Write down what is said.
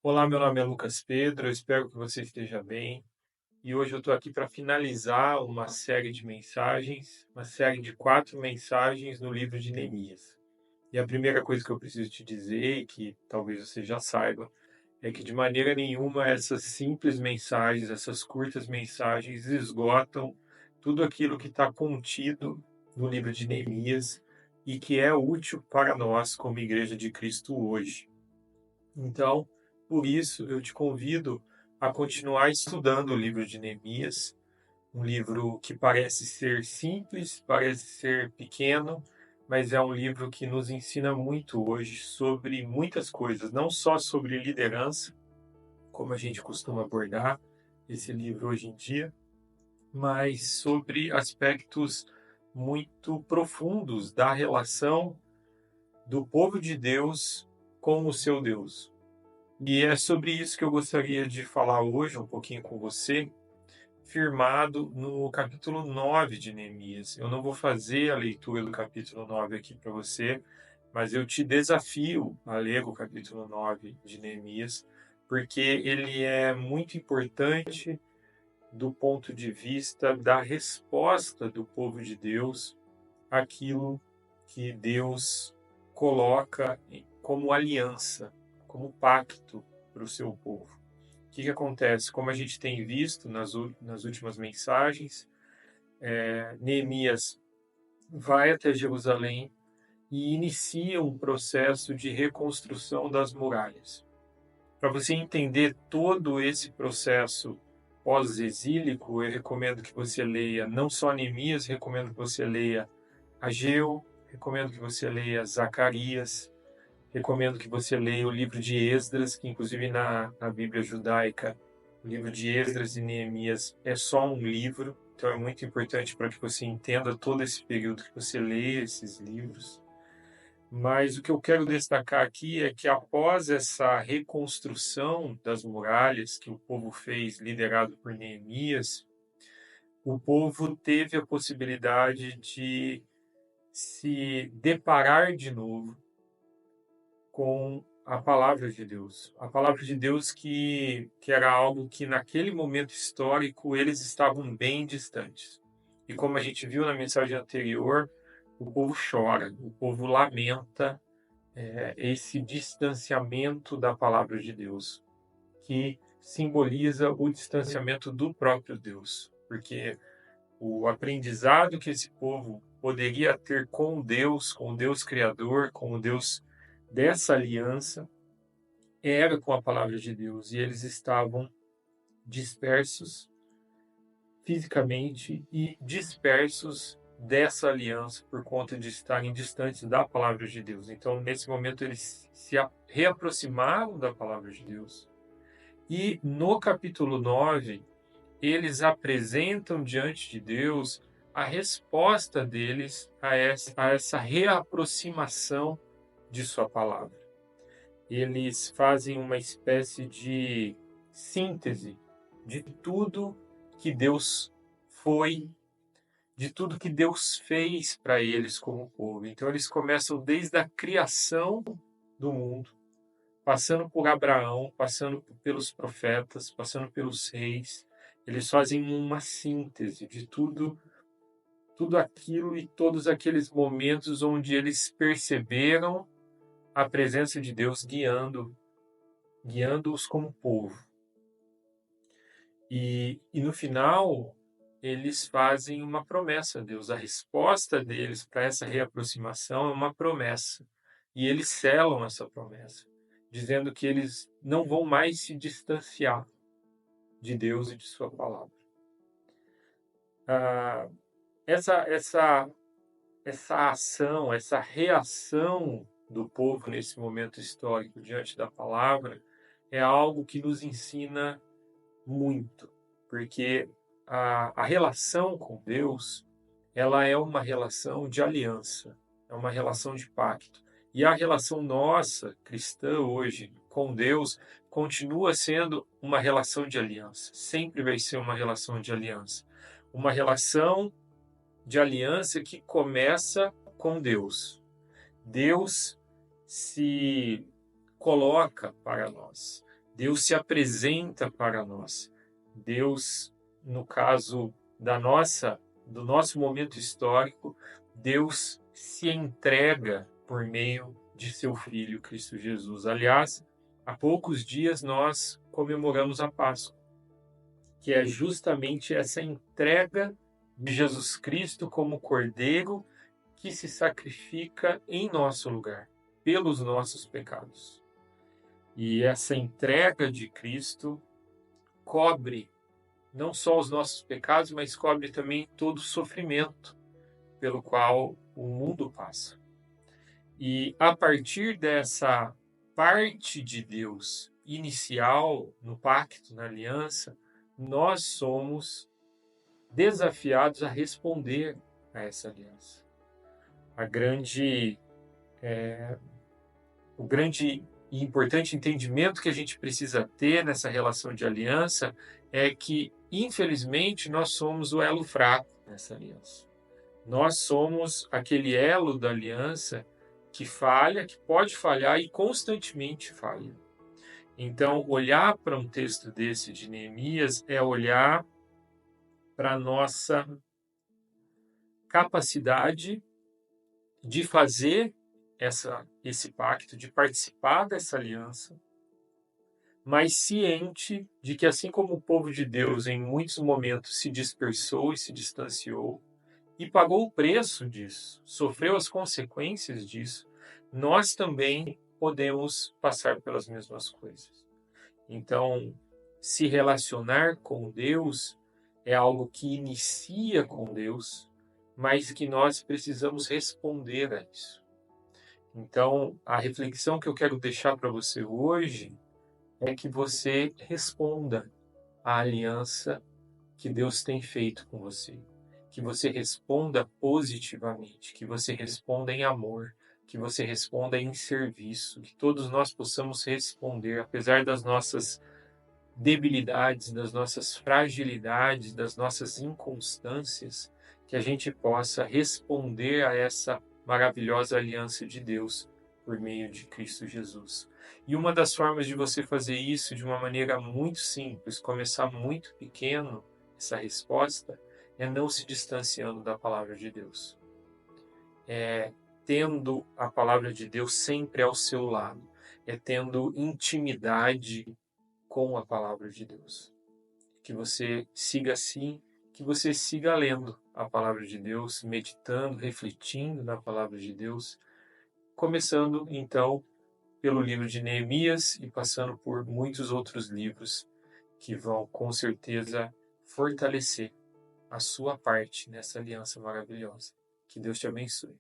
Olá, meu nome é Lucas Pedro, eu espero que você esteja bem. E hoje eu estou aqui para finalizar uma série de mensagens, uma série de 4 mensagens no livro de Neemias. E a primeira coisa que eu preciso te dizer, e que talvez você já saiba, é que de maneira nenhuma essas simples mensagens, essas curtas mensagens esgotam tudo aquilo que está contido no livro de Neemias e que é útil para nós como Igreja de Cristo hoje. Então, por isso, eu te convido a continuar estudando o livro de Neemias, um livro que parece ser simples, parece ser pequeno, mas é um livro que nos ensina muito hoje sobre muitas coisas, não só sobre liderança, como a gente costuma abordar esse livro hoje em dia, mas sobre aspectos muito profundos da relação do povo de Deus com o seu Deus. E é sobre isso que eu gostaria de falar hoje um pouquinho com você, firmado no capítulo 9 de Neemias. Eu não vou fazer a leitura do capítulo 9 aqui para você, mas eu te desafio a ler o capítulo 9 de Neemias, porque ele é muito importante do ponto de vista da resposta do povo de Deus àquilo que Deus coloca como aliança, como pacto para o seu povo. O que acontece? Como a gente tem visto nas últimas mensagens, Neemias vai até Jerusalém e inicia um processo de reconstrução das muralhas. Para você entender todo esse processo pós-exílico, eu recomendo que você leia não só Neemias, recomendo que você leia Ageu, recomendo que você leia Zacarias, recomendo que você leia o livro de Esdras, que inclusive na Bíblia judaica, o livro de Esdras e Neemias é só um livro, então é muito importante para que você entenda todo esse período que você leia esses livros. Mas o que eu quero destacar aqui é que após essa reconstrução das muralhas que o povo fez, liderado por Neemias, o povo teve a possibilidade de se deparar de novo com a palavra de Deus. A palavra de Deus que era algo que naquele momento histórico eles estavam bem distantes. E como a gente viu na mensagem anterior, o povo chora, o povo lamenta esse distanciamento da palavra de Deus, que simboliza o distanciamento do próprio Deus, porque o aprendizado que esse povo poderia ter com Deus Criador, com o Deus dessa aliança, era com a palavra de Deus, e eles estavam dispersos fisicamente e dispersos dessa aliança por conta de estarem distantes da palavra de Deus. Então, nesse momento, eles se reaproximaram da palavra de Deus. E no capítulo 9 eles apresentam diante de Deus a resposta deles a essa reaproximação de Sua palavra. Eles fazem uma espécie de síntese de tudo que Deus foi, de tudo que Deus fez para eles como povo. Então, eles começam desde a criação do mundo, passando por Abraão, passando pelos profetas, passando pelos reis. Eles fazem uma síntese de tudo aquilo e todos aqueles momentos onde eles perceberam a presença de Deus guiando-os como povo. E no final, eles fazem uma promessa a Deus. A resposta deles para essa reaproximação é uma promessa. E eles selam essa promessa, dizendo que eles não vão mais se distanciar de Deus e de Sua palavra. Ah, essa ação, essa reação do povo nesse momento histórico diante da palavra é algo que nos ensina muito, porque a relação com Deus, ela é uma relação de aliança, é uma relação de pacto. E a relação nossa, cristã hoje, com Deus, continua sendo uma relação de aliança. Sempre vai ser uma relação de aliança. Uma relação de aliança que começa com Deus. Deus se coloca para nós. Deus se apresenta para nós. Deus, no caso do nosso momento histórico, Deus se entrega por meio de seu Filho Cristo Jesus. Aliás, há poucos dias nós comemoramos a Páscoa, que é justamente essa entrega de Jesus Cristo como Cordeiro que se sacrifica em nosso lugar, pelos nossos pecados. E essa entrega de Cristo cobre não só os nossos pecados, mas cobre também todo o sofrimento pelo qual o mundo passa. E a partir dessa parte de Deus inicial no pacto, na aliança, nós somos desafiados a responder a essa aliança. O grande e importante entendimento que a gente precisa ter nessa relação de aliança é que, infelizmente, nós somos o elo fraco nessa aliança. Nós somos aquele elo da aliança que falha, que pode falhar e constantemente falha. Então, olhar para um texto desse de Neemias é olhar para a nossa capacidade de fazer esse pacto, de participar dessa aliança, mas ciente de que, assim como o povo de Deus em muitos momentos se dispersou e se distanciou e pagou o preço disso, sofreu as consequências disso, nós também podemos passar pelas mesmas coisas. Então, se relacionar com Deus é algo que inicia com Deus, mas que nós precisamos responder a isso. Então, a reflexão que eu quero deixar para você hoje é que você responda à aliança que Deus tem feito com você. Que você responda positivamente, que você responda em amor, que você responda em serviço, que todos nós possamos responder, apesar das nossas debilidades, das nossas fragilidades, das nossas inconstâncias, que a gente possa responder a essa maravilhosa aliança de Deus por meio de Cristo Jesus. E uma das formas de você fazer isso de uma maneira muito simples, começar muito pequeno, essa resposta, é não se distanciando da palavra de Deus. É tendo a palavra de Deus sempre ao seu lado. É tendo intimidade com a palavra de Deus. Que você siga assim, que você siga lendo a palavra de Deus, meditando, refletindo na palavra de Deus, começando então pelo livro de Neemias e passando por muitos outros livros que vão com certeza fortalecer a sua parte nessa aliança maravilhosa. Que Deus te abençoe.